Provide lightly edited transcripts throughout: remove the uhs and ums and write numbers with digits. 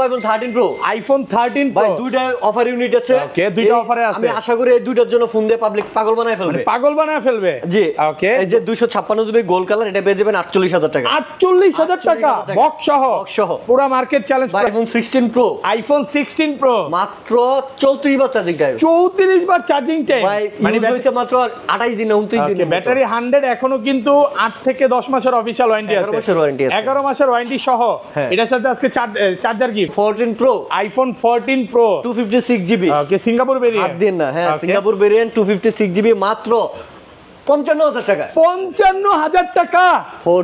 iPhone 13 Pro iPhone 13 Pro ভাই দুইটা offer unit আছে। ওকে, দুইটা অফারে আছে। আমি আশা করি এই দুইটার জন্য ফোন দিয়ে পাবলিক পাগল বানায় ফেলবে। পাগল বানায় ফেলবে জি ওকে। এই যে 256 জিবি গোল্ড কালার, এটা পেয়ে যাবেন 48000 টাকা। 48000 টাকা বক্স সহ পুরো market challenge. iPhone 16 Pro iPhone 16 Pro মাত্র 34 বার চার্জিং টাইম। 34 বার চার্জিং টাইম ভাই মানে হইছে মাত্র 28 দিন 29 দিন। ব্যাটারি 100 এখনো কিন্তু 8 থেকে 10 মাসের অফিশিয়াল ওয়ারেন্টি আছে। 11 মাসের ওয়ারেন্টি সহ। এটার সাথে আজকে চার্জার কি 14 Pro iPhone 14 Pro 256 GB. Okay, Singapore variant. হাত দিন না, হ্যাঁ সিঙ্গাপুর ভেরিয়েন্ট 256 জিবি মাত্র 55000 টাকা। 55000 টাকা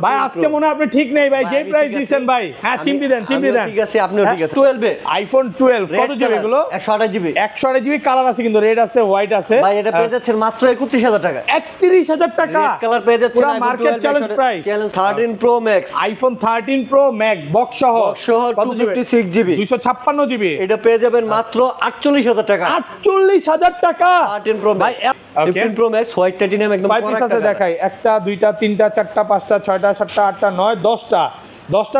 ভাই আজকে মনে হয় আপনি ঠিক নেই ভাই, যে প্রাইস দিবেন ভাই। হ্যাঁ চিমটি দেন। ঠিক আছে, আপনিও ঠিক আছে। 12 এ iPhone 12 কত জিবি এগুলো? 128 জিবি। 128 জিবি কালার আছে, কিন্তু রেড আছে, হোয়াইট আছে। ভাই এটা পেয়ে যাচ্ছেন মাত্র 31000 টাকা। 31000 টাকা রেড কালার পেয়ে যাচ্ছেন। পুরো market challenge price. 13 Pro Max iPhone 13 Pro Max box সহ 256 জিবি 256 জিবি। এটা পেয়ে যাবেন মাত্র 48000 টাকা। 48000 টাকা 13 Pro Max। 15 Pro Max white titanium একদম কয় পিস আছে দেখাই? 1টা 2টা 3টা 4টা 5টা 6টা 7টা 8টা 9 10টা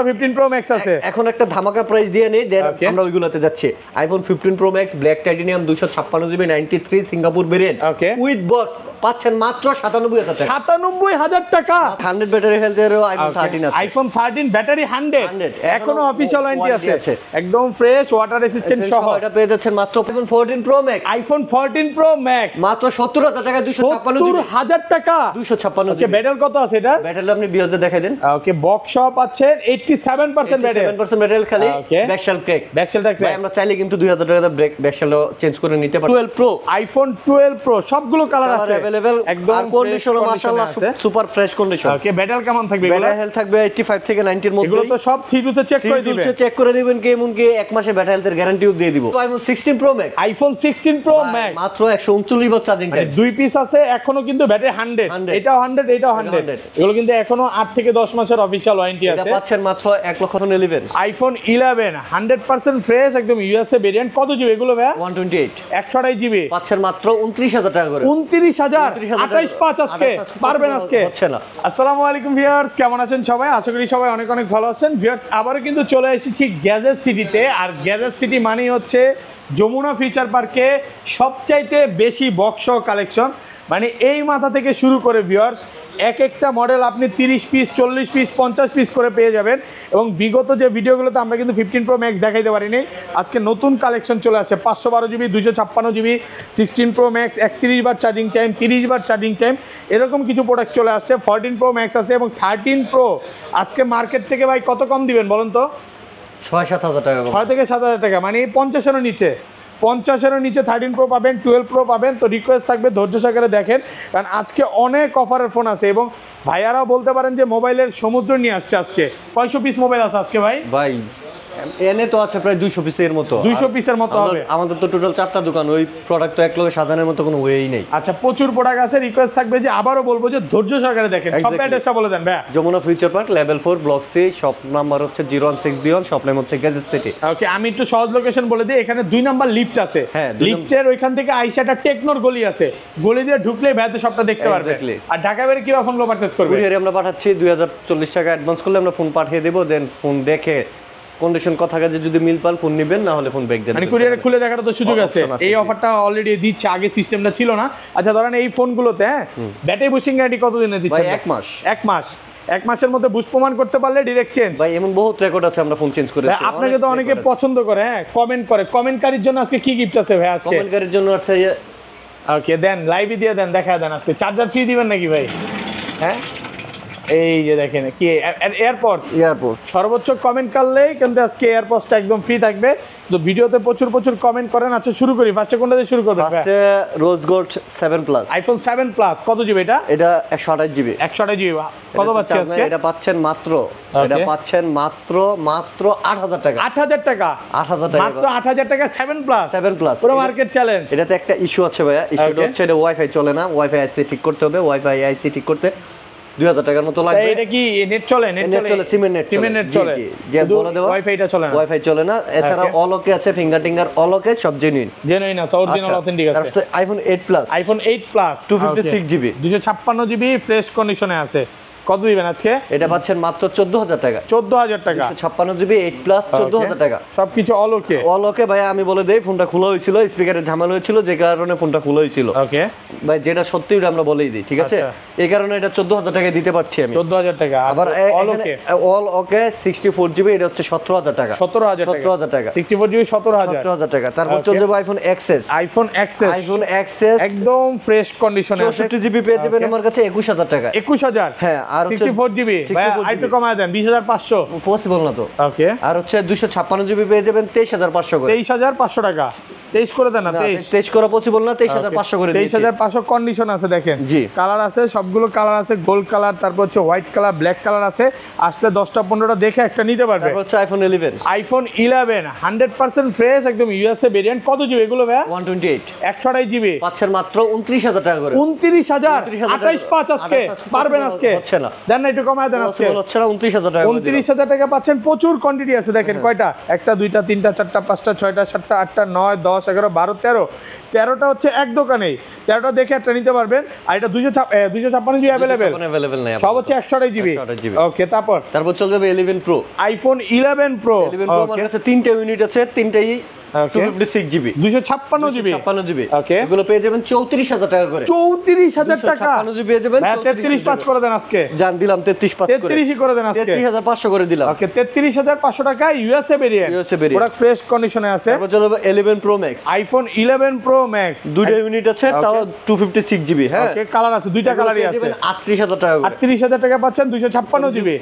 15 Pro Max আছে। এখন একটা ধামাকা প্রাইস দিয়ে নেই, দেন আমরা ওইগুলোতে যাচ্ছি। iPhone 15 Pro Max black titanium 256 GB 93 Singapore variant with box পাচ্ছেন মাত্র 97000 টাকা। 97000 টাকা। 100 ব্যাটারি হেলথের iPhone 13 আছে। iPhone 13 ব্যাটারি 100 এখনো অফিশিয়াল ওয়ারেন্টি আছে, একদম ফ্রেশ ওয়াটার রেসিস্ট্যান্ট সহ। এটা পেয়ে যাচ্ছেন মাত্র iPhone 14 Pro Max। iPhone 14 Pro Max মাত্র 70000 টাকা 256 জিবি। 70000 টাকা 256 ওকে। ব্যাটারি কত আছে এটা? ব্যাটারি আপনি বিয়জে দেখাই দেন। ওকে, বক্স সহ পাচ্ছেন 87% ব্যাটারি। 87% ব্যাটারি খালি ব্যাকশেল ক্র্যাক। ব্যাকশেলটা ক্র্যাক। আমরা চাইলে কিন্তু 2000 টাকা দিয়ে ব্যাকশেলও চেঞ্জ করে নিতে পারি। 12 Pro iPhone 12 Pro সবগুলো কালার আছে अवेलेबल একদম কন্ডিশন মাশাআল্লাহ সুপার ফ্রেশ কন্ডিশন। ওকে, ব্যাটারি কেমন থাকবে এগুলো? ব্যাটারি হেলথ থাকবে 85 থেকে 90 এর মধ্যে। এগুলো তো সব 3 তে চেক করে দিবেন। চেক করে দিবেন কি এমন কি এক মাসের ব্যাটারি হেলথের গ্যারান্টিও দিয়ে দিব। iPhone 16 Pro Max iPhone 16 Pro Max মাত্র 139 ওয়াট চার্জিং টাইম। দুই পিস আছে এখনো কিন্তু ব্যাটারি 100 এটাও 100 এটাও 100। এগুলো কিন্তু এখনো 8 থেকে 10 মাসের অফিশিয়াল ওয়ারেন্টি আছে। এটা পাচ্ছেন মাত্র 111 iPhone 11 100% ফ্রেশ একদম ইউএসএ ভেরিয়েন্ট। কত জিবি এগুলো ভাই? 128 128 জিবি পাচ্ছেন মাত্র 29000 টাকা করে। 29000 285 আজকে পারবেন আজকে হচ্ছে না। আসসালামু আলাইকুম ভিউয়ার্স, কেমন আছেন সবাই? আশা করি সবাই অনেক অনেক ভালো আছেন। ভিউয়ার্স আবারও কিন্তু চলে এসেছি গ্যাজেট সিটিতে। আর গ্যাজেট সিটি মানেই হচ্ছে যমুনা ফিউচার পার্কে সবচাইতে বেশি বক্স কালেকশন। মানে এই মাথা থেকে শুরু করে ভিউয়ার্স এক একটা মডেল আপনি 30 পিস 40 পিস 50 পিস করে পেয়ে যাবেন। এবং বিগত যে ভিডিওগুলোতে আমরা কিন্তু 15 Pro Max দেখাইতে পারিনি, আজকে নতুন কালেকশন চলে আসে। 512 জিবি 256 জিবি 16 Pro Max 31 বার চার্জিং টাইম 30 বার চার্জিং টাইম এরকম কিছু প্রোডাক্ট চলে আসছে। 14 Pro Max আছে এবং 13 Pro আজকে মার্কেট থেকে ভাই কত কম দিবেন বলুন তো? 6-7000 টাকা। 6 থেকে 7000 টাকা মানে 50-এরও নিচে। 50-এরও নিচে 13 Pro পাবেন, 12 Pro পাবেন। তো রিকোয়েস্ট থাকবে ধৈর্য সহকারে দেখেন, কারণ আজকে অনেক অফারের ফোন আছে। এবং ভাইয়ারাও বলতে পারেন যে মোবাইলের সমুদ্র নিয়ে আসছে আজকে। 500 পিস মোবাইল আছে আজকে ভাই। এনে তো আছে প্রায় 200 পিসের মতো। 200 পিসের মতো হবে। আমাদের তো টোটাল 4টা দোকান, ওই প্রোডাক্ট তো এক লগে সাজানোর মতো কোনো ওয়েই নেই। আচ্ছা, প্রচুর প্রোডাক্ট আছে। রিকোয়েস্ট থাকবে যে আবারও বলবো যে ধৈর্য সহকারে দেখেন। সব অ্যাড্রেসটা বলে দেন ভাই। Jamuna future park level 4 block C, shop number হচ্ছে 016 বিয়ন, শপ নেম হচ্ছে গ্যাজেট সিটি। ওকে, আমি একটু সহজ লোকেশন বলে দিই। এখানে 2 নাম্বার লিফট আছে। লিফটের ওইখান থেকে আইসাটা টেকনোর গলি আছে, গলি দিয়ে ঢুকলেই ভাইতে সবটা দেখতে পারবে। আর ঢাকা বাইরে কিভাবে ফোন পারচেজ করবে? কুরিয়ারে আমরা পাঠাচ্ছি। 2040 টাকা অ্যাডভান্স করলে আমরা ফোন পাঠিয়ে দেব। দেন ফোন দেখে কন্ডিশন কথা কাজে যদি মিল পান ফোন নেবেন, না হলে ফোন ব্যাক দেন। মানে কুরিয়ারে খুলে দেখার তো সুযোগ আছে। এই অফারটা অলরেডি দিচ্ছে, আগে সিস্টেমটা ছিল না। আচ্ছা ধরেন এই ফোনগুলোতে ব্যাটারি বুস্টিং গ্যারান্টি কতদিনে দিচ্ছে? 1 মাস। 1 মাসের মধ্যে বুস্ট প্রমাণ করতে পারলে ডাইরেক্ট চেঞ্জ। ভাই এমন বহুত রেকর্ড আছে, আমরা ফোন চেঞ্জ করেছি। আপনাকে তো অনেকে পছন্দ করে, হ্যাঁ কমেন্ট করে। কমেন্টকারীর জন্য আজকে কি গিফট আছে ভাই আজকে? কমেন্টকারীর জন্য আছে ওকে, দেন লাইভে দিয়ে দেন, দেখায় দেন। আজকে চার্জার ফ্রি দিবেন নাকি ভাই? হ্যাঁ এই যে দেখেন কি এয়ারপডস সর্বোচ্চ কমেন্ট করলেই কিন্তু আজকে এয়ারপডসটা একদম ফ্রি থাকবে। তো ভিডিওতে প্রচুর প্রচুর কমেন্ট করেন। আচ্ছা শুরু করি, ফার্স্টে কোনটা দিয়ে শুরু করবেন? ফার্স্টে rose gold 7 plus. iPhone 7 plus কত জিবি এটা? এটা 128 জিবি। 128 জিবি কত পাচ্ছেন আজকে? এটা পাচ্ছেন মাত্র 8000 টাকা। 8000 টাকা 8000 টাকা মাত্র 8000 টাকা 7 প্লাস। পুরো মার্কেট চ্যালেঞ্জ। এটাতে একটা ইস্যু আছে ভাইয়া। ইস্যুটা হচ্ছে এটা ওয়াইফাই চলে না। ওয়াইফাই আইসি ঠিক করতে হবে। ওয়াইফাই আইসি ঠিক করতে 2000 টাকার মতো লাগবে। এটা কি নেট চলে? নেট চলে সিমেন্ট নেট চলে। যে বলে দেব ওয়াইফাইটা চলে না। ওয়াইফাই চলে না। এছাড়া অলকে আছে, ফিঙ্গার অলকে সব জেনুইন আছে, অরিজিনাল অথেন্টিক আছে। iPhone 8 plus. iPhone 8 plus 256 GB 256 GB fresh কন্ডিশনে আছে। কত দিবেন আজকে? এটা পাচ্ছেন মাত্র 14000 টাকা। 14000 টাকা 56 জিবি 8 প্লাস 14000 টাকা। সবকিছু অল ওকে। অল ওকে ভাই, আমি বলে দেই ফোনটা খোলা হয়েছিল, স্পিকারের ঝামেলা হয়েছিল যে কারণে ফোনটা খোলা হয়েছিল। ওকে ভাই যেটা সত্যি ওটা আমরা বলেই দিই, ঠিক আছে? এই কারণে এটা 14000 টাকা দিতে পারছি আমি। 14000 টাকা। আবার অল ওকে, অল ওকে 64 জিবি, এটা হচ্ছে 17000 টাকা। 17000 টাকা 64 জিবি 17000 টাকা। তারপর চলে যাবে আইফোন এক্সএস। আইফোন এক্সএস একদম ফ্রেশ কন্ডিশনে আছে। 64 জিবি পেয়ে যাবেন আমার কাছে 21000 টাকা। 21000? হ্যাঁ। আর 64 জিবি ভাই আইটু কমায় দেন 20500। পসিবল না তো। ওকে। আর হচ্ছে 256 জিবি পেয়ে যাবেন 23500 করে। 23500 টাকা। 23 করে দেন না। 23 করা পসিবল না, 23500 করে দিয়েছি। 23500 কন্ডিশন আছে দেখেন। জি। কালার আছে, সবগুলো কালার আছে, গোল্ড কালার, তারপর হচ্ছে হোয়াইট কালার, ব্ল্যাক কালার আছে। আসলে 10টা 15টা দেখে একটা নিতে পারবে। তারপর হচ্ছে আইফোন 11। আইফোন 11 100% ফ্রেশ, একদম ইউএসএ ভেরিয়েন্ট। কত জিবি এগুলো ভাই? 128 128 জিবি পাচ্ছেন মাত্র 29000 টাকা করে। 29000 285 আজকে পারবেন? আজকে হচ্ছে না, দেন না একটু কমায় দেন। আজকে হচ্ছে না, 29000 টাকা। 29000 টাকা পাচ্ছেন। প্রচুর কোয়ান্টিটি আছে দেখেন। কয়টা? 1টা 2টা 3টা 4টা 5টা 6টা 7টা 8টা 9 10 11 12 13 13টা হচ্ছে এক দোকানেই। 13টা দেখে একটা নিতে পারবেন। আর এটা 256 জিবি अवेलेबल নাই, সব হচ্ছে 128 জিবি। ওকে। তারপর চলে যাবে 11 প্রো। IPhone 11 pro. 11 প্রো আমার কাছে 3টা ইউনিট আছে, 3টাই 256 জিবি 256 জিবি। ওকে। এগুলো পেয়ে যাবেন 34000 টাকা করে। 34000 টাকা 256 জিবি পেয়ে যাবেন। 33 পাঁচ করে দেন আজকে। জান দিলাম 33 পাঁচ করে। 33 করে দেন আজকে। 33500 করে দিলাম। ওকে 33500 টাকা ইউএসএ ভেরিয়েন্ট। পুরো ফ্রেশ কন্ডিশনে আছে। তারপর চলে যাবে 11 pro Max. IPhone 11 pro max. দুইটা ইউনিট আছে, তাও 256 জিবি। হ্যাঁ। ওকে। কালার আছে, দুইটা কালারই আছে। 38000 টাকা করে। 38000 টাকা পাচ্ছেন 256 জিবি।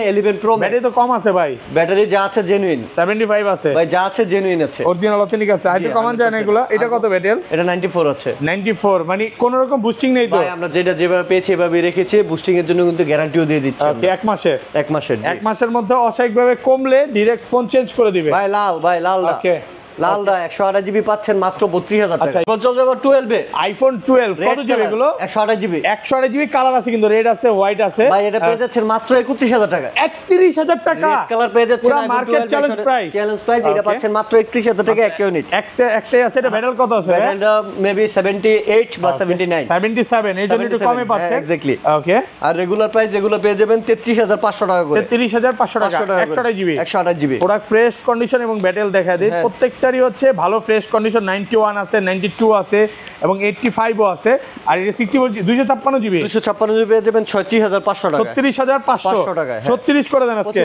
11 pro max. ব্যাটারি তো কম আছে ভাই। ব্যাটারি যা আছে জেনুইন। 75 আছে ভাই, যা আছে জেনুইন আছে, অরিজিনাল অথেন্টিক আছে। আইটু কমান যায় না এগুলো। এটা কত ব্যাটারি? এটা 94 আছে। 94 মানে কোন রকম বুস্টিং নেই তো? ভাই আমরা যেটা যেভাবে পেয়েছি এভাবে রেখেছি। বুস্টিং এর জন্য কিন্তু গ্যারান্টিও দিয়ে দিচ্ছি। ওকে। 1 মাসের। 1 মাসের। 1 মাসের মধ্যে অস্বাভাবিকভাবে কমলে ডাইরেক্ট ফোন চেঞ্জ করে দিবে। ভাই লাল ওকে। লালদা 128 জিবি পাচ্ছেন মাত্র 32000 টাকা। আচ্ছা। এবার চলে যাবে 12 এ। আইফোন 12 কত জিবি এগুলো? 128 জিবি। 128 জিবি কালার আছে কিন্তু, রেড আছে, হোয়াইট আছে। ভাই এটা পেয়ে যাচ্ছেন মাত্র 31000 টাকা। 31000 টাকা রেড কালার পেয়ে যাচ্ছেন পুরো মার্কেট চ্যালেঞ্জ প্রাইস। এটা পাচ্ছেন মাত্র 31000 টাকা এক ইউনিট। একটাই আছে। এটা ব্যাটারি কত আছে? ব্যাটারিটা মেবি 78 বা 79। 77 এই জন্য একটু কমে পাচ্ছেন। এক্স্যাক্টলি। ওকে। আর রেগুলার প্রাইস যেগুলো পেয়ে যাবেন 33500 টাকা করে। 33500 টাকা 128 জিবি। 128 জিবি। পুরো ফ্রেশ কন্ডিশন এবং ব্যাটারি দেখায় দেই। প্রত্যেকটারই হচ্ছে ভালো ফ্রেশ কন্ডিশন। 91 আছে, 92 আছে এবং 85 ও আছে। আর এটা 256 জিবি। 256 জিবি পেয়ে যাবেন 36500 টাকা। 36500 টাকা। 36 করে দেন আজকে।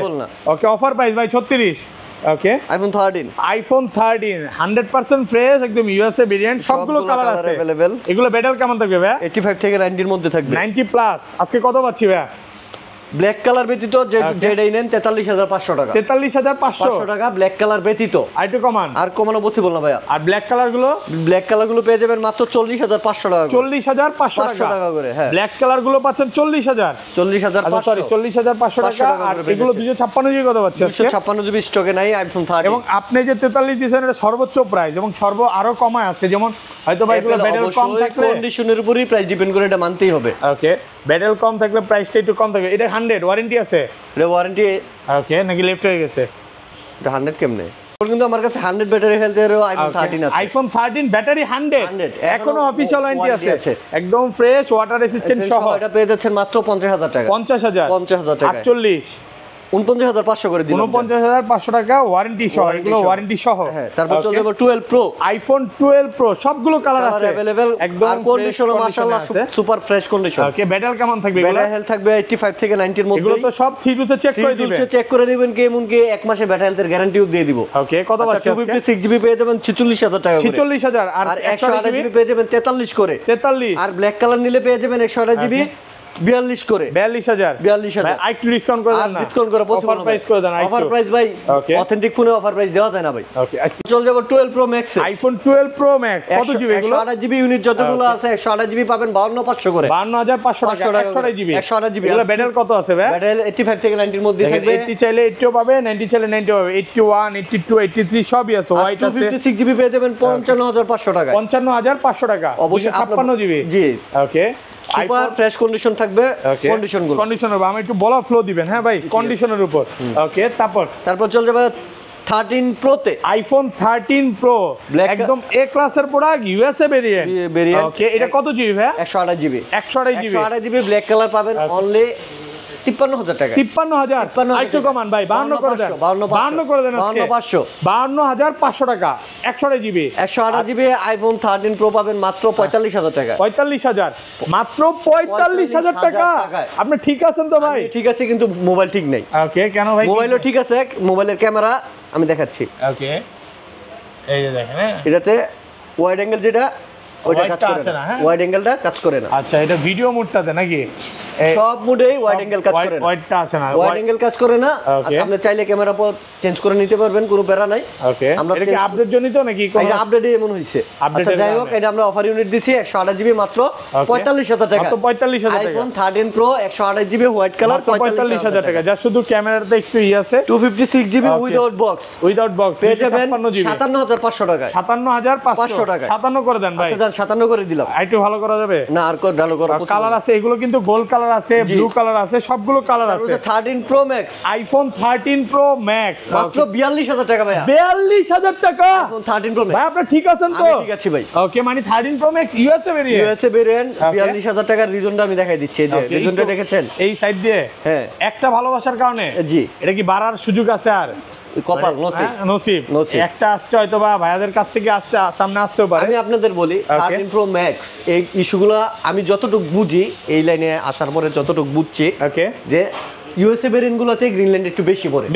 ওকে। অফার প্রাইস ভাই 36। ওকে। আইফোন 13। আইফোন 13 100% ফ্রেশ, একদম ইউএসএ ভেরিয়েন্ট। সবগুলো কালার আছে अवेलेबल। এগুলো ব্যাটারি কেমন থাকবে ভাই? 85 থেকে 90 এর মধ্যে থাকবে। 90 প্লাস। আজকে কত পাচ্ছি ভাই? ব্ল্যাক কালার ব্যতীত যেটাই নেন 43500 টাকা। 43500 টাকা ব্ল্যাক কালার ব্যতীত। আইটু কমান। আর কমানো পসিবল না ভাইয়া। আর ব্ল্যাক কালার গুলো পেয়ে যাবেন মাত্র 40500 টাকা। 40500 টাকা করে। হ্যাঁ। ব্ল্যাক কালার গুলো পাচ্ছেন 40000। 40500। সরি 40500 টাকা। আর এগুলো 256 জিবি কত পাচ্ছেন? 256 জিবি স্টকে নাই আইফোন 13। এবং আপনি যে 43 দিয়েছেন এটা সর্বোচ্চ প্রাইস এবং আরো কমায় আছে। যেমন হয়তো ভাই এগুলো ব্যাটারি কম থাকলে কন্ডিশনের উপরই প্রাইস ডিপেন্ড করে, এটা মানতেই হবে। ওকে। ব্যাটারি কম থাকলে প্রাইসটা একটু কম থাকবে। এটা 100 ওয়ারেন্টি আছে? এটা ওয়ারেন্টি। ওকে। নাকি লেফট হয়ে গেছে? এটা 100 কেমনে? কিন্তু আমার কাছে 100 ব্যাটারি হেলথ এর আইফোন 13 আছে। আইফোন 13 ব্যাটারি 100 এখনো অফিশিয়াল ওয়ারেন্টি আছে। একদম ফ্রেশ, ওয়াটার রেসিস্ট্যান্ট সহ। এটা পেয়ে যাচ্ছেন মাত্র 50000 টাকা। 50000 টাকা। 48 49500 করে দিলাম। 49500 টাকা ওয়ারেন্টি সহ। এগুলো ওয়ারেন্টি সহ। হ্যাঁ। তারপর চলে যাব 12 প্রো। আইফোন 12 প্রো সবগুলো কালার আছে अवेलेबल। একদম কন্ডিশনও মাশাআল্লাহ সুপার ফ্রেশ কন্ডিশন। ওকে। ব্যাটারি কেমন থাকবে এগুলো? ব্যাটারি হেলথ থাকবে 85 থেকে 90 এর মধ্যে। এগুলো তো সব 3 তে চেক করে দিবেন। চেক করে নেবেন কি এমন কি 1 মাসের ব্যাটারি হেলথের গ্যারান্টিও দিয়ে দিব। ওকে। কত পাচ্ছেন আজকে? 256 জিবি পেয়ে যাবেন 46000 টাকা করে। 46000। আর 128 জিবি পেয়ে যাবেন 43 করে। 43। আর ব্ল্যাক কালার নিলে পেয়ে যাবেন 128 জিবি 42 করে। 42000। 42000। আরেকটু ডিসকাউন্ট করে দেন না? ডিসকাউন্ট করে পসিবল। অফার প্রাইস করে দেন। অফার প্রাইস ভাই ওকে। অথেন্টিক ফোনে অফার প্রাইস দেওয়া যায় না ভাই। ওকে। চল যাব 12 pro Max. IPhone 12 pro max কত জিবি এগুলো? 128 জিবি ইউনিট যতগুলো আছে 128 জিবি পাবেন 52500 করে। 52500 টাকা। 128 জিবি। 128 জিবি। এগুলো ব্যাটারি কত আছে ভাই? ব্যাটারি 85 থেকে 90 এর মধ্যে থাকবে। 80 চাইলে 80 পাবে, 90 চাইলে 90 পাবে। 81 82 83 সবই আছে। হোয়াইট আছে। 256 জিবি পেয়ে যাবেন 55500 টাকা। 55500 টাকা। অবশ্যই 56 জিবি। জি। ওকে। সুপার ফ্রেশ কন্ডিশন থাকবে। কন্ডিশনগুলো কন্ডিশনের আমি একটু বলা ফ্লো দিবেন। হ্যাঁ ভাই, কন্ডিশনের উপর। ওকে। তারপর চল যাবে 13 প্রো তে। আইফোন 13 প্রো একদম এ ক্লাসের প্রোডাক্ট, ইউএসএ ভেরিয়েন্ট। ওকে। এটা কত জিবি ভাই? 128 GB. 128 GB. 128 GB black colour পাবেন অনলি 53,000 টাকা। 53,000 আরেকটু কমান ভাই, 52 করে দেন, 52 করে দেন আজকে, 52,500 টাকা। 128 জিবি 128 জিবি আইফোন 13 প্রো পাবেন মাত্র 45,000 টাকা। 45,000 মাত্র 45,000 টাকা। আপনি ঠিক আছেন তো ভাই? ঠিক আছে, কিন্তু মোবাইল ঠিক নাই। ওকে, কেন ভাই? মোবাইলও ঠিক আছে, মোবাইলের ক্যামেরা আমি দেখাচ্ছি। ওকে, এই যে দেখেন, এটাতে ওয়াইড অ্যাঙ্গেল যেটা ওইটা কাজ করে না, ওয়াইড অ্যাঙ্গেলটা কাজ করে না। আচ্ছা, এটা ভিডিও মোডটাতে নাকি? সব মোডেই ওয়াইড অ্যাঙ্গেল কাজ করে না, ওয়াইডটা আছে না, ওয়াইড অ্যাঙ্গেল কাজ করে না। আপনি চাইলে ক্যামেরা পর চেঞ্জ করে নিতে পারবেন, কোনো প্যারা নাই। ওকে, এটা কি আপডেট জনিত নাকি? এটা আপডেটে এমন হইছে। আচ্ছা যাই হোক, এটা আমরা অফার ইউনিট দিছি 128 জিবি মাত্র 45,000 টাকা। মাত্র 45,000 টাকা। IPhone 13 pro 128 GB white colour 45,000 টাকা। যা শুধু ক্যামেরাতে একটু আছে। 256 GB without box, without box পেয়ে যাবেন 57,500 টাকা। 57,500 টাকা। 57 করে দেন ভাই। আচ্ছা 57 করে দিলাম। একটু ভালো করা যাবে না? আর ভালো করা কালার আছে, এগুলো কিন্তু গোল্ড কালার আছে, ব্লু কালার আছে, সবগুলো কালার আছে। 13 pro Max, iPhone 13 pro max মাত্র 42,000 টাকা ভাই। 42,000 টাকা আইফোন 13 প্রো ম্যাক্স। ভাই আপনি ঠিক আছেন তো? আমি ঠিক আছি ভাই। ওকে, মানে 13 প্রো ম্যাক্স ইউএসএ ভেরিয়েন্ট 42,000 টাকার রিজনটা আমি দেখাই দিচ্ছি। এই যে রিজনটা দেখেছেন এই সাইড দিয়ে, হ্যাঁ, একটা ভালোবাসার কারণে। জি, এটা কি বাড়ার সুযোগ আছে? আর কপাল নসিব একটা আসছে হয়তো বা ভাইয়াদের কাছ থেকে আসছে, সামনে আসতেও পারে। আমি আপনাদের বলি 13 প্রো ম্যাক্স এই ইস্যুগুলো আমি যতটুকু বুঝি, এই লাইনে আসার পরে যতটুকু বুঝছি, ওকে, যে ইউএসএ ভেরিয়েন্ট গুলোতে গ্রিনল্যান্ড একটু বেশি পড়ে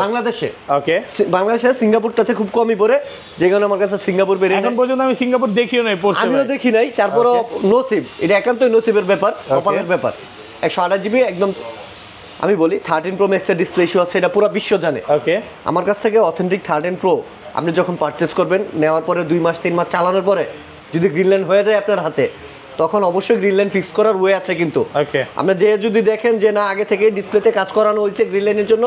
বাংলাদেশে। ওকে, বাংলাদেশে সিঙ্গাপুরটাতে খুব কমই পড়ে, যে কারণে আমার কাছে সিঙ্গাপুর ভেরিয়েন্ট এখন পর্যন্ত আমি সিঙ্গাপুর দেখিও নাই, আমিও দেখি নাই। তারপরও নসিব, এটা একান্তই নসিবের ব্যাপার, কপালের ব্যাপার। 128 জিবি একদম। আমি বলি 13 প্রো ম্যাক্সের ডিসপ্লে ইস্যু আছে, এটা পুরো বিশ্ব জানে। ওকে, আমার কাছ থেকে অথেন্টিক 13 প্রো আপনি যখন পারচেস করবেন, নেওয়ার পরে 2 মাস 3 মাস চালানোর পরে যদি গ্রিনল্যান্ড হয়ে যায় আপনার হাতে, তখন অবশ্যই গ্রিনল্যান্ড ফিক্স করার ওয়ে আছে। কিন্তু ওকে, আপনি যে যদি দেখেন যে না আগে থেকে ডিসপ্লেতে কাজ করানো হয়েছে গ্রিনল্যান্ডের জন্য,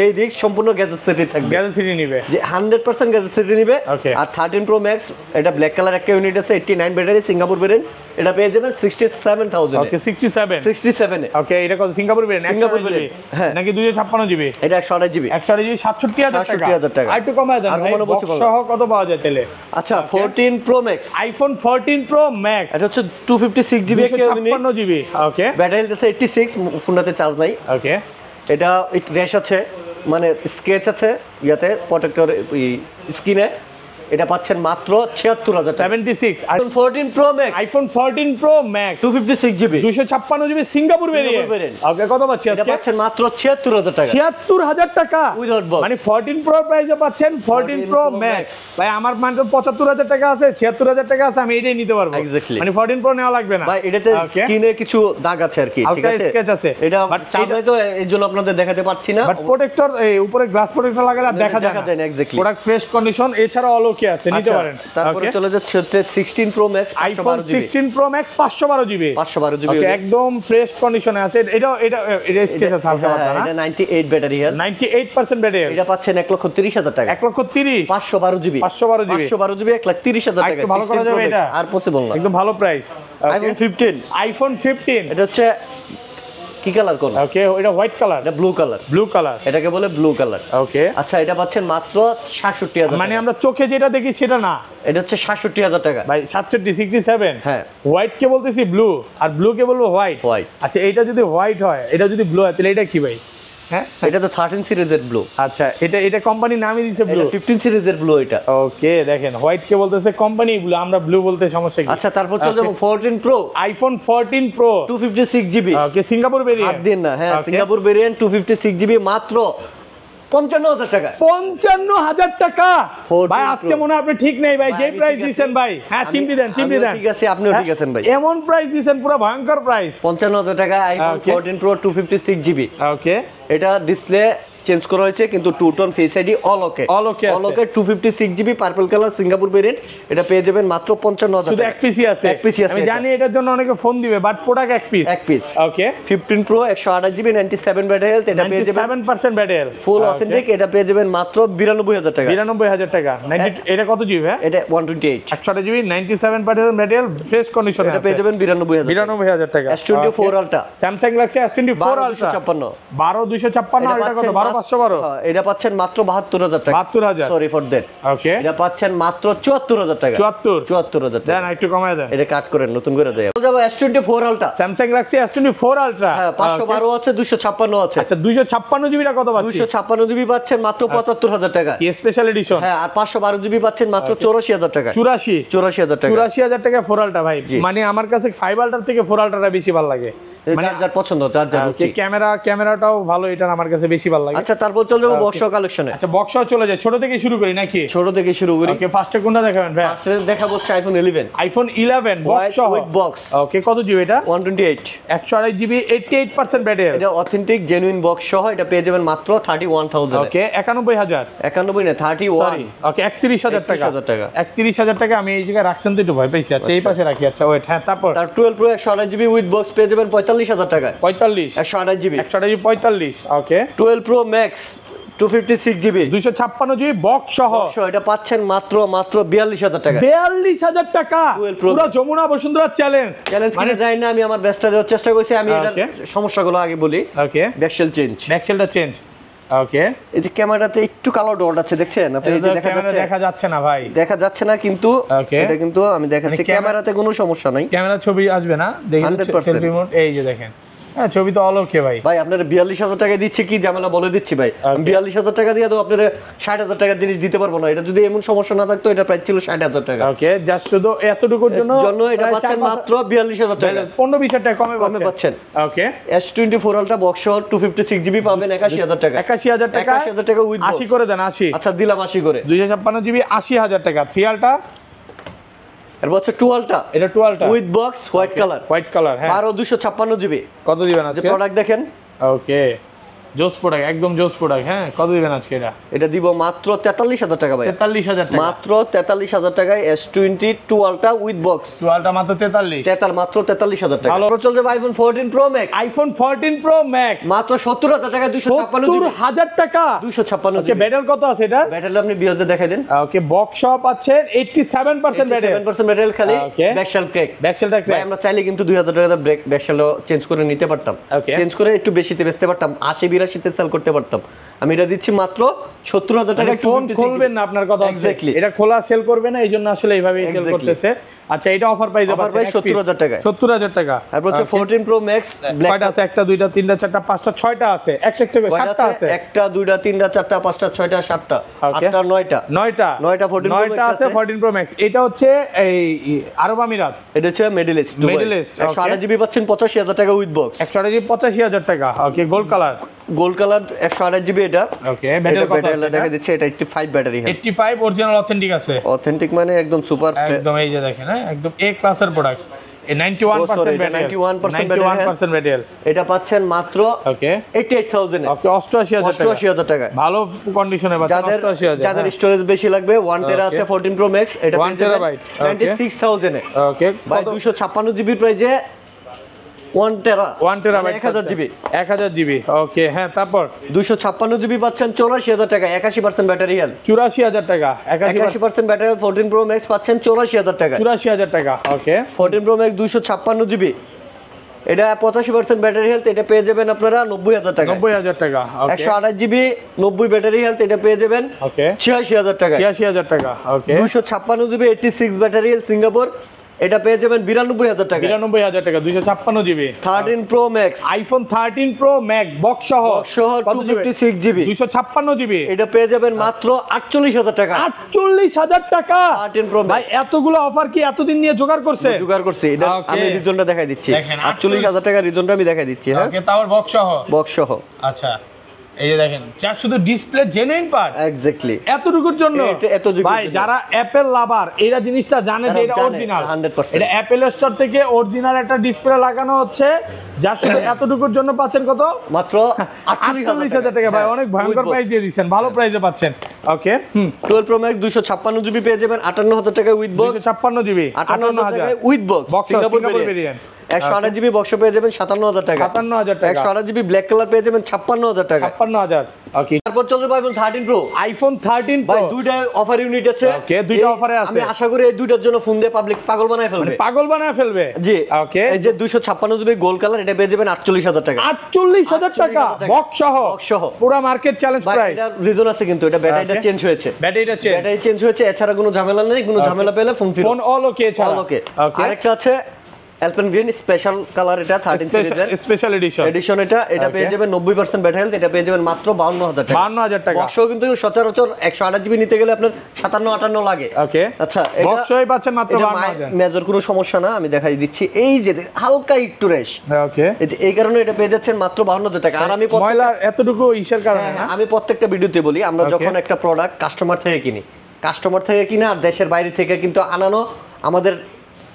এই রিস্ক সম্পূর্ণ গ্যাজেট সেটে থাকবে, গ্যাজেট সিটি নিবে, যে 100% গ্যাজেট সেটে নিবে। আর 13 প্রো ম্যাক্স এটা ব্ল্যাক কালার একটা ইউনিট আছে, 89 ব্যাটারি, সিঙ্গাপুর ভেরিয়েন্ট, এটা পেয়ে যাবেন 67,000। ওকে, 67 এ। ওকে, এটা কত? সিঙ্গাপুর ভেরিয়েন্ট, সিঙ্গাপুর ভেরিয়েন্ট, হ্যাঁ, নাকি 256 জিবি? এটা 128 জিবি, 128 জিবি 67,000 টাকা। আর একটু কমায় দেন ভাই, বক্স সহ কত পাওয়া যায় তাহলে? আচ্ছা 14 Pro Max, iPhone 14 Pro max, এটা হচ্ছে 256 জিবি, 256 জিবি। ওকে, ব্যাটারি আছে 86, ফোনটাতে চার্জ নাই। ওকে, এটা একটু র্যাশ আছে, মানে স্কেচ আছে ইয়াতে প্রোটেক্টর স্ক্রিনে। এটা পাচ্ছেন মাত্র 76,000 76। IPhone 14 Pro Max, iPhone 14 Pro Max 256 GB, 256 GB Singapore variant. Okay, কত পাচ্ছি এটা আজকে? পাচ্ছেন মাত্র 76,000 টাকা। 76,000 টাকা উইদাউট বক্স, মানে 14 প্রো প্রাইসে পাচ্ছেন 14 প্রো ম্যাক্স। ভাই আমার মানে 75,000 টাকা আছে, 76,000 টাকা আছে, আমি এটাই নিতে পারবো। এক্স্যাক্টলি, মানে 14 প্রো নেওয়া লাগবে না ভাই। এটাতে স্ক্রিনে কিছু দাগ আছে আর কি, ঠিক আছে, স্কেচ আছে। এটা চার্জ নাই তো এই জন্য আপনাদের দেখাতে পাচ্ছি না। বাট প্রোটেক্টর, এই উপরে গ্লাস প্রোটেক্টর লাগালে আর দেখা যায় না এক্স্যাক্টলি। প্রোডাক্ট ফ্রেশ কন্ডিশন, এছাড়া অল ওকে আছে, নিতে পারেন। তারপরে চলে যাচ্ছে হচ্ছে 16 pro Max, iPhone 16 pro max 512 GB, 512 GB, একদম ফ্রেশ কন্ডিশনে আছে। এটা স্কেচ আছে হালকা পাতলা না? এটা 98 ব্যাটারি হেলথ, 98% ব্যাটারি। এটা পাচ্ছেন 1,30,000 টাকা। 1,30,000 512 জিবি, 512 জিবি, 1,30,000 টাকা। একটু ভালো করা যাবে এটা? আর পসিবল না, একদম ভালো প্রাইস। আইফোন 15, এটা হচ্ছে কি কালার কোন? ওকে, এটা হোয়াইট কালার, এটা ব্লু কালার, এটাকে বলে ব্লু কালার। ওকে, আচ্ছা এটা পাচ্ছেন মাত্র 67,000, মানে আমরা চোখে যেটা দেখি সেটা না, এটা হচ্ছে 67,000 টাকা ভাই। 67, হ্যাঁ। হোয়াইট কে বলতেছি ব্লু, আর ব্লু কে বলবো হোয়াইট। আচ্ছা, এটা যদি হোয়াইট হয়, এটা যদি ব্লু হয়, তাহলে এটা কি ভাই? হ্যাঁ, এটা তো 13 সিরিজের ব্লু। আচ্ছা, এটা কোম্পানি নামই দিয়েছে ব্লু। 15 সিরিজের ব্লু এটা। ওকে, দেখেন হোয়াইট কে বলতেছে কোম্পানি ব্লু, আমরা ব্লু বলতে সমস্যা কি? আচ্ছা তারপর চলে যাব 14 pro, iPhone 14 pro 256 GB. Okay, Singapore variant. হাত দিন না, হ্যাঁ, সিঙ্গাপুর ভেরিয়েন্ট 256 জিবি মাত্র 55,000 টাকা। 55,000 টাকা ভাই, আজকে মনে হয় আপনি ঠিক নেই ভাই, যে প্রাইস দিবেন ভাই। হ্যাঁ, চিমটি দেন। ঠিক আছে, আপনিও ঠিক আছেন ভাই। এমন প্রাইস দিবেন, পুরো ভয়ঙ্কর প্রাইস। 55,000 টাকা আইফোন 14 প্রো 256 জিবি। ওকে, এটা ডিসপ্লে চেঞ্জ করা হয়েছে, কিন্তু 2 টোন ফেস আইডি অল ওকে 256 GB purple colour Singapore variant. এটা পেয়ে যাবেন মাত্র 55,000 শুধু এক পিসি আছে। আমি জানি এটার জন্য অনেকে ফোন দিবে, বাট প্রোডাক্ট এক পিস। ওকে, 15 প্রো 128 জিবি 97 ব্যাটারি হেলথ, এটা পেয়ে যাবেন 97% ব্যাটারি, ফুল অথেন্টিক। এটা পেয়ে যাবেন মাত্র 92,000 টাকা। 92,000 টাকা। এটা কত জিবি? হ্যাঁ, এটা 128 128 জিবি 97% ব্যাটারি, ফ্রেশ কন্ডিশনে আছে। এটা পেয়ে যাবেন 92,000 টাকা। S24 ultra, Samsung Galaxy S24 ultra 12,256 1256 আর এটা কত 12512? হ্যাঁ, এটা পাচ্ছেন মাত্র 72000 টাকা। 72000, সরি ফর দ্যাট। ওকে, এটা পাচ্ছেন মাত্র 74000 টাকা। 74000 টাকা। দেন একটু কমায় দেন, এটা কাট করেন, নতুন করে দেয়। যাব S24 ultra, Samsung Galaxy S24 ultra. হ্যাঁ, 512 আছে, 256 আছে। আচ্ছা 256 জিবিটা কত পাচ্ছি? 256 জিবি পাচ্ছেন মাত্র 75000 টাকা। কি স্পেশাল এডিশন? হ্যাঁ, আর 512 জিবি পাচ্ছেন মাত্র 84000 টাকা। 84000 টাকা। 84000 টাকা 4 আলট্রা ভাই। মানে আমার কাছে 5 আলট্রার থেকে 4 আলট্রাটা বেশি ভালো লাগে। মানে যার পছন্দ, যার যার রুচি। ক্যামেরাটাও ভালো, এটা আমার কাছে বেশি ভালো লাগে। আচ্ছা, তারপর চলে যাবো বক্স কালেকশনে। আচ্ছা বক্স চলে যায়, ছোট থেকে শুরু করি নাকি? ছোট থেকে শুরু করি। ওকে, ফার্স্টে কোনটা দেখাবেন ভাই? ফার্স্টে দেখাবো আইফোন 11। আইফোন 11 বক্স সহ, উইথ বক্স। ওকে, কত জিবি এটা? 128 128 জিবি, 88% ব্যাটারি। এটা অথেন্টিক জেনুইন বক্স সহ, এটা পেয়ে যাবেন মাত্র 31000। ওকে, 91000, 91 না 31। সরি, ওকে, 31000 টাকা। 31000 টাকা। আমি এই জায়গায় রাখছেন তো একটু ভয় পাইছি। আচ্ছা এই পাশে রাখি। আচ্ছা ওয়েট, হ্যাঁ তারপর? তার 12 প্রো 128 জিবি উইথ বক্স পেয়ে যাবেন 45000 টাকায়। 45, 128 জিবি, 45। ওকে, 12 pro Max 256 GB, 256 GB box সহ, এটা পাচ্ছেন মাত্র 42000 টাকা। 42000 টাকা, পুরো যমুনা বসুন্ধরা চ্যালেঞ্জ। মানে যাই না, আমি আমার বেস্টটা দেওয়ার চেষ্টা করছি। আমি এটার সমস্যাগুলো আগে বলি। ওকে, ব্যাকশেল চেঞ্জ, ব্যাকশেলটা চেঞ্জ। ওকে, এই যে ক্যামেরাতে একটু কালো ডট আছে, দেখছেন আপনি? এই যে দেখা যাচ্ছে না ভাই, দেখা যাচ্ছে না, কিন্তু এটা কিন্তু আমি দেখাচ্ছি, ক্যামেরাতে কোনো সমস্যা নাই। ক্যামেরা ছবি আসবে না, দেখেন 100%। সেলফি মোড, এই যে দেখেন, হ্যাঁ ছবি তো অলওকে ভাই। ভাই আপনার 42000 টাকা দিচ্ছে, কি ঝামেলা বলে দিচ্ছি ভাই। 42000 টাকা দিয়ে তো আপনার 60000 টাকার জিনিস দিতে পারবো না। এটা যদি এমন সমস্যা না থাকতো, এটা প্রাইস ছিল 60000 টাকা। ওকে, জাস্ট শুধু এতটুকুর জন্য এটা পাচ্ছেন মাত্র 42000 টাকা। 15-20 টাকা কমে পাচ্ছেন। ওকে, S24 আলট্রা বক্স 256 জিবি পাবেন 81000 টাকা। 81000 টাকা, 81000 টাকা উইথ 80 করে দেন, 80। আচ্ছা দিলাম 80 করে। 256 জিবি 80000 টাকা। 3 আলট্রা, এরপর হচ্ছে 2 আলট্রা, এটা 2 ultra with box white colour, হ্যাঁ 256 জিবি। কত দিবেন আজকে? প্রোডাক্ট দেখেন। ওকে, জোস প্রোডাক্ট, একদম জোস প্রোডাক্ট। হ্যাঁ, কত দিবেন আজকে এটা? এটা দিব মাত্র 43000 টাকা ভাই। 43000 টাকা, মাত্র 43000 টাকায় S22 ultra with box. 2 ultra মাত্র 43, মাত্র 43000 টাকা। ভালো। চলছে iPhone 14 Pro Max. IPhone 14 Pro max মাত্র 70000 টাকা, 256 জিবি। 70000 টাকা, 256 ওকে, ব্যাটারি কত আছে এটা? ব্যাটারি আপনি বিয়জে দেখাই দেন। ওকে, বক্স সহ পাচ্ছেন 87% ব্যাটারি। 87% ব্যাটারি, খালি ব্যাকশেল ক্র্যাক। ব্যাকশেলটা ভাই আমরা চাইলে কিন্তু 2000 টাকা ব্যাকশেলও চেঞ্জ করে নিতে পারতাম। চেঞ্জ করে একটু বেশিতে বেচতে পারতাম, 80-82 তে সেল করতে পারতাম। আমি এটা দিচ্ছি মাত্র 70000 টাকা। ফোন খুলবেন না, আপনার কথা হচ্ছে এটা খোলা সেল করবে না, এইজন্য আসলে এইভাবে সেল করতেছে। আচ্ছা, এটা অফার প্রাইসে পাচ্ছেন 70000 টাকা। 70000 টাকা। তারপর হচ্ছে 14 প্রো ম্যাক্স ব্ল্যাক। কয়টা আছে? 1টা 2টা 3টা 4টা 5টা 6টা আছে। একটা করে 7টা আছে। 1টা 2টা 3টা 4টা 5টা 6টা 7টা 8টা 9টা 9টা 9টা আছে 14 প্রো ম্যাক্স। এটা হচ্ছে এই আরব আমিরাত, এটা হচ্ছে মিডল ইস্ট। 128 জিবি পাচ্ছেন 85000 টাকা উইথ বক্স। 128 জিবি 85000 টাকা। ওকে, গোল্ড কালার, 128 জিবি এটা। ওকে, ব্যাটারি কত আছে দেখা দিচ্ছে? এটা 85 ব্যাটারি। 85 অরিজিনাল অথেন্টিক আছে। অথেন্টিক মানে একদম সুপার, একদম এই যে দেখেন, হ্যাঁ একদম এ ক্লাসের প্রোডাক্ট। 91% battery, 91% battery. এটা পাচ্ছেন মাত্র ওকে 88000 এ। ওকে, 88000 টাকা, ভালো কন্ডিশনে পাচ্ছেন 88000। যাদের স্টোরেজ বেশি লাগবে, 1 টেরা আছে 14 প্রো ম্যাক্স, এটা 1 টেরাবাইট 96000 এ। ওকে, ভাই 256 জিবি প্রাইসে 1 টেরাবাইট 1000 জিবি। 1000 জিবি। ওকে, হ্যাঁ তারপর 256 জিবি পাচ্ছেন 84000 টাকা, 81% ব্যাটারি হেলথ। 84000 টাকা, 81% ব্যাটারি হেলথ। 14 প্রো ম্যাক্স পাচ্ছেন 84000 টাকা। 84000 টাকা। ওকে, 14 প্রো ম্যাক্স 256 জিবি, এটা 85% ব্যাটারি হেলথ, এটা পেয়ে যাবেন আপনারা 90000 টাকা। 90000 টাকা। ওকে, 128 জিবি 90 ব্যাটারি হেলথ, এটা পেয়ে যাবেন ওকে 86000 টাকা। 86000 টাকা। ওকে, 256 জিবি 86 ব্যাটারি হেলথ সিঙ্গাপুর, এটা পেয়ে যাবেন 92000 টাকা। 92000 টাকা, 256 GB. 13 pro Max, iPhone 13 pro max box সহ 256 জিবি, 256 জিবি, এটা পেয়ে যাবেন মাত্র 48000 টাকা। 48000 টাকা। 13 প্রো ভাই এতগুলো অফার কি এতদিন নিয়ে জোগাড় করছে? জোগাড় করছি, এটা আমি রিজনটা দেখাই দিচ্ছি। 48000 টাকা রিজনটা আমি দেখাই দিচ্ছি। হ্যাঁ, ওকে, তাও বক্স সহ। বক্স সহ। আচ্ছা, এই যে দেখেন, যা শুধু ডিসপ্লে জেনুইন পার্ট। এক্স্যাক্টলি এতটুকুর জন্য ভাই যারা অ্যাপেল লাভার, এরা জিনিসটা জানে যে এটা অরিজিনাল। 100% এটা অ্যাপেল স্টোর থেকে অরিজিনাল একটা ডিসপ্লে লাগানো হচ্ছে, যা শুধু এতটুকুর জন্য পাচ্ছেন কত? মাত্র 48000 টাকা। ভাই অনেক ভয়ঙ্কর প্রাইস দিয়ে দিচ্ছেন, ভালো প্রাইসে পাচ্ছেন। ওকে, 12 প্রো ম্যাক্স 256 জিবি পেয়ে যাবেন 58000 টাকা উইথ বক্স। 256 জিবি 58000 টাকা with box, Singapore variant. 128 GB box পেয়ে যাবেন 57,000 টাকা। 57,000 টাকা। 128 জিবি ব্ল্যাক কালার পেয়ে যাবেন 56,000 টাকা। 56,000। ওকে, তারপর চলে যাবো iPhone 13 Pro। iPhone 13 ভাই Pro দুইটা অফার ইউনিট আছে। ওকে, দুইটা অফারে আছে। আমি আশা করি এই দুইটার জন্য ফোন দিয়ে পাবলিক পাগল বানায় ফেলবে। পাগল বানায় ফেলবে। জি ওকে, এই যে 256 জিবি গোল্ড কালার এটা পেয়ে যাবেন 48,000 টাকা। 48,000 টাকা বক্স সহ। বক্স সহ পুরো মার্কেট চ্যালেঞ্জ প্রাইস। এটা রিজন আছে কিন্তু এটা ব্যাটারিটা চেঞ্জ হয়েছে। ব্যাটারিটা চেঞ্জ হয়েছে, এছাড়া কোনো ঝামেলা নেই। কোনো ঝামেলা পেলে ফোন ফিরে। ফোন অল ওকে ছাড়া। ওকে। আরেকটা আছে অ্যালপেন গ্রিন স্পেশাল কালার, এটা 13 সিরিজের স্পেশাল এডিশন। এটা পেয়ে যাবেন 90% ব্যাটারি হেলথ। এটা পেয়ে যাবেন মাত্র 52,000 টাকা। 52,000 টাকা। বক্সও কিন্তু সচরাচর 128 জিবি নিতে গেলে আপনার 57-58 লাগে। ওকে, আচ্ছা বক্সই পাচ্ছেন মাত্র 52,000। মেজর কোনো সমস্যা না, আমি দেখাই দিচ্ছি। এই যে হালকা একটু রেশ, ওকে, এই যে এই কারণে এটা পেয়ে যাচ্ছেন মাত্র 52,000 টাকা। আর আমি ময়লা এতটুকু ইসের কারণে না। আমি প্রত্যেকটা ভিডিওতে বলি, আমরা যখন একটা প্রোডাক্ট কাস্টমার থেকে কিনি আর দেশের বাইরে থেকে কিন্তু আনানো, আমাদের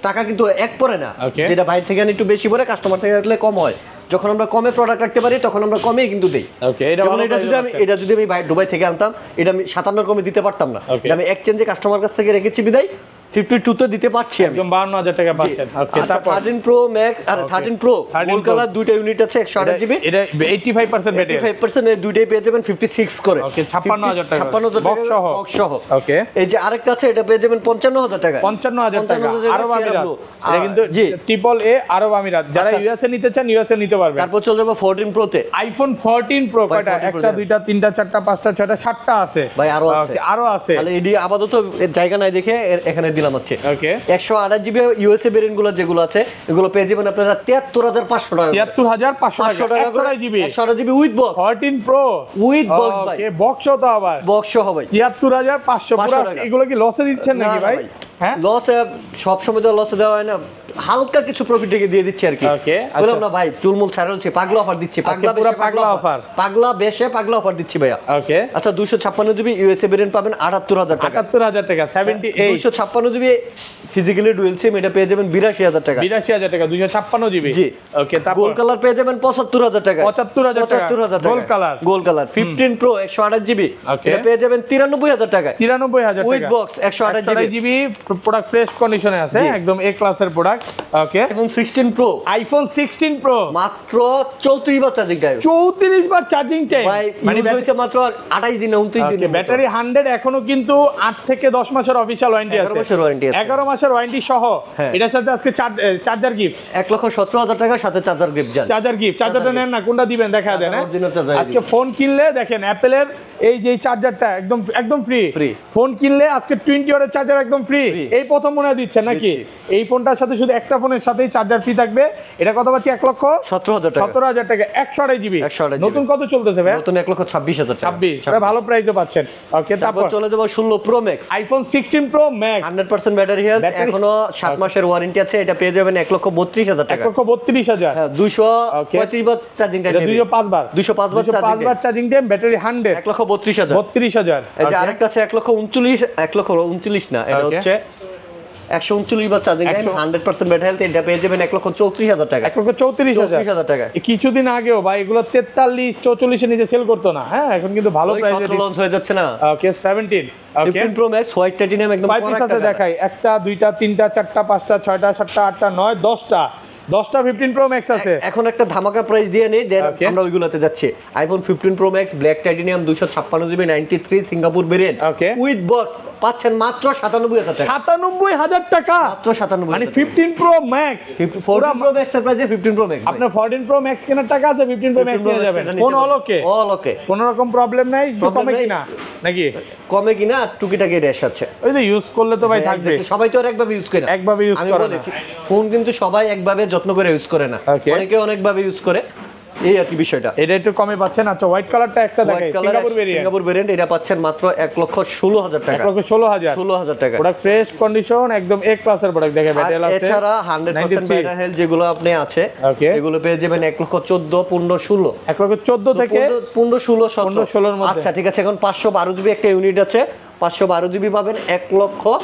টাকা কিন্তু এক পড়ে না। যেটা বাইরে থেকে আনি একটু বেশি পড়ে, কাস্টমার থেকে রাখলে কম হয়। যখন আমরা কমে প্রোডাক্ট রাখতে পারি তখন আমরা কমেই কিন্তু দেই। যেমন এটা যদি আমি দুবাই থেকে আনতাম, এটা আমি 57 কমে দিতে পারতাম না। এটা আমি এক্সচেঞ্জে কাস্টমার কাছ থেকে রেখেছি বিদায় 52 তে দিতে পারছি আমি। একদম 52,000 টাকা পাচ্ছেন। ওকে, তারপর 13 Pro Max আর 13 Pro গোল্ড কালার দুইটা ইউনিট আছে 128 জিবি। এটা 85% ব্যাটারি। 85% এই দুইটাই পেয়ে যাবেন 56 করে। ওকে, 56,000 টাকা। 56,000 বক্স সহ। ওকে, এই যে আরেকটা আছে এটা পেয়ে যাবেন 55,000 টাকা। 55,000 টাকা আরব আমিরাত। এটা কিন্তু জি ট্রিপল এ আরব আমিরাত। যারা ইউএসএ নিতে চান ইউএসএ নিতে পারবেন। তারপর চলে যাব 14 Pro তে। iPhone 14 Pro কয়টা? একটা, দুইটা, তিনটা, চারটা, পাঁচটা, ছয়টা, সাতটা আছে ভাই। আরো আছে। তাহলে এডি আপাতত এর জায়গা নাই দেখে এখানে দিলাম হচ্ছে। ওকে, 128 জিবি ইউএসএ ভেরিয়েন্ট গুলো যেগুলো আছে এগুলো পেয়ে যাবেন আপনারা 73,500 টাকা। 73,500 টাকা 128 GB. 128 GB with box. 14 Pro with box ভাই। ওকে, বক্স তো আবার বক্স সহ ভাই। 73,500 পুরো। এগুলো কি লসে দিচ্ছেন নাকি ভাই? হ্যাঁ, লসে সব সময় তো লসে দেওয়া হয় না, হালকা কিছু প্রফিট রেখে দিয়ে দিচ্ছি আর কি। ওকে, বললাম না ভাই, চুলমুল ছাড়া হচ্ছে, পাগলা অফার দিচ্ছি। পাগলা অফার দিচ্ছি ভাইয়া। ওকে, আচ্ছা 256 জিবি ইউএসএ ভেরিয়েন্ট পাবেন 78,000 টাকা। 78,000 টাকা 78। 256 জিবি ফিজিক্যালি ডুয়াল সিম এটা পেয়ে যাবেন 82,000 টাকা। 82,000 টাকা 256 জিবি। জি। ওকে, তারপর গোল্ড কালার পেয়ে যাবেন 75,000 টাকা। 75,000 টাকা গোল্ড কালার। 15 Pro 128 জিবি এটা পেয়ে যাবেন 93,000 টাকা। 93,000 টাকা with box 128 GB. Product fresh কন্ডিশনে আছে, একদম এ ক্লাসের প্রোডাক্ট। ওকে, iPhone 16 Pro মাত্র 34 বার চার্জিং টাইম। 34 বার চার্জিং টাইম ভাই, মানে হইছে মাত্র 28 দিন না 29 দিন। ব্যাটারি 100 এখনো কিন্তু 8 থেকে 10 মাসের অফিশিয়াল ওয়ারেন্টি আছে। 11 মাসের ওয়ারেন্টি সহ। এটার সাথে আজকে চার্জার গিফট 1,17,000 টাকা, সাথে চার্জার গিফট। চার্জারটা নেন না, কোনটা দিবেন দেখা দেন। আজকে ফোন কিনলে দেখেন অ্যাপেলের এই যে চার্জারটা একদম ফ্রি। ফোন কিনলে আজকে 20 ওয়াটের চার্জার একদম ফ্রি। এই প্রথম মনে দিচ্ছেন নাকি? এই ফোনটার সাথে শুধু একটা ফোনের সাথেই চার্জার ফ্রি থাকবে। এটা কত পাচ্ছি? 1,17,000 টাকা 128 জিবি। নতুন কত চলতেছে ভাই? নতুন 1,26,000 টাকা। 26 এটা ভালো প্রাইসে পাচ্ছেন। ওকে, তারপর চলে যাব 16 Pro Max। iPhone 16 Pro Max 100% battery health, এখনো 7 মাসের ওয়ারেন্টি আছে। এটা পেয়ে যাবেন 1,32,000 টাকা। 1,32,000। হ্যাঁ, 235 বার চার্জিং টাইম। 205 বার 205 বার চার্জিং টাইম, ব্যাটারি 100। 1,32,000। এই যে আরেকটা আছে 1,39 না, এটা হচ্ছে 139 বার চার্জিং টাইম, 100% ব্যাটারি হেলথ। এটা পেয়ে যাবেন 1,34,000 টাকা। 1,34,000 টাকা। কিছুদিন আগেও ভাই এগুলো 43 44 এর নিচে সেল করতো না। হ্যাঁ, এখন কিন্তু ভালো প্রাইসে লঞ্চ হয়ে যাচ্ছে না। ওকে, 17 15 Pro Max হোয়াইট টাইটানিয়াম একদম কয় পিস আছে দেখাই? একটা, দুইটা, তিনটা, চারটা, পাঁচটা, ছয়টা, সাতটা, আটটা, 9, 10টা 15 Pro Max আছে। এখন একটা ধামাকা প্রাইস দিয়ে নেই, দেন আমরা ওইগুলোতে যাচ্ছি। iPhone 15 Pro Max black titanium 256 GB 93 Singapore variant with box পাচ্ছেন মাত্র 97,000 টাকা। 97,000 টাকা মাত্র 97,000 মানে 15 Pro Max। 14 Pro Max এর প্রাইসে 15 Pro Max। আপনার 14 Pro Max কেনার টাকা আছে, 15 Pro Max নিয়ে যাবেন। ফোন অল ওকে, কোনো রকম প্রবলেম নাই। কমে কিনা নাকি? কমে কিনা, টুকিটাকি রেশ আছে। ওই যে ইউজ করলে তো ভাই থাকবে। সবাই তো আর একভাবে ইউজ করে না। একভাবে ইউজ করে না। ফোন কিন্তু সবাই একভাবে যত্ন করে ইউজ করে না, অনেকে অনেকভাবে ইউজ করে। এই আর কি বিষয়টা। এটা একটু কমে পাচ্ছেন। আচ্ছা, হোয়াইট কালারটা একটা দেখাই, সিঙ্গাপুর ভেরিয়েন্ট। এটা পাচ্ছেন মাত্র 1,16,000 টাকা। 1,16,000 টাকা। প্রোডাক্ট ফ্রেশ কন্ডিশন, একদম এ ক্লাসের প্রোডাক্ট। দেখেন ব্যাটারি আছে। এছাড়া 100% ব্যাটারি হেলথ যেগুলো আপনি আছে এগুলো পেয়ে যাবেন 1,14,000 15,16 1,14,000 থেকে 15,16 এর মধ্যে। আচ্ছা ঠিক আছে, এখন 512 জিবি একটা ইউনিট আছে। 512 জিবি পাবেন 1,00,000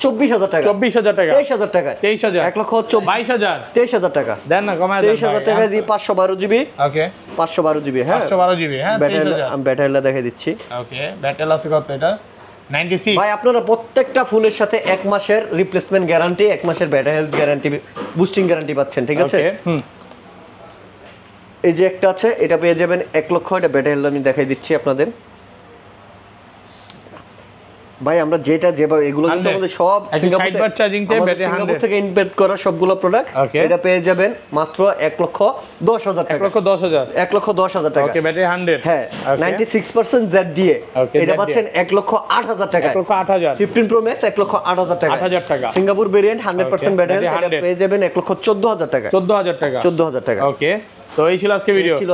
24,000 টাকা 24,000 টাকা 23,000 টাকা 23,000 1,22,000 22,000 টাকা দেন না কমায় দেন 23,000 টাকা দিয়ে 512 জিবি ওকে 512 জিবি হ্যাঁ 512 জিবি হ্যাঁ 23,000 আমি ব্যাটারিটা দেখাই দিচ্ছি ওকে ব্যাটারি আছে কত এটা 96 ভাই আপনারা প্রত্যেকটা ফোনের সাথে 1 মাসের রিপ্লেসমেন্ট গ্যারান্টি 1 মাসের battery health guarantee boosting guarantee পাচ্ছেন ঠিক আছে ওকে এই যে একটা আছে এটা পেয়ে যাবেন 1 লক্ষ এটা ব্যাটারি হেলথ আমি দেখাই দিচ্ছি আপনাদের ভাই আমরা যেটা যেভাবে এগুলো কিন্তু আমাদের সব সিঙ্গাপুর চার্জিং তে ব্যাটারি 100 সিঙ্গাপুর থেকে ইম্পোর্ট করা সবগুলো প্রোডাক্ট Okay. এটা পেয়ে যাবেন মাত্র 1,10,000 টাকা 1,10,000 1,10,000 টাকা ওকে ব্যাটারি 100 হ্যাঁ Okay. 96% ZDA Okay, এটা ZDA পাচ্ছেন 1,08,000 টাকা 1,08,000 15 Pro Max 1,08,000 টাকা 8,000 টাকা সিঙ্গাপুর ভেরিয়েন্ট 100% ব্যাটারি Battery এটা 100 পেয়ে যাবেন 1,14,000 টাকা 14,000 টাকা 14,000 টাকা ওকে তো এই ছিল আজকে ভিডিও এই ছিল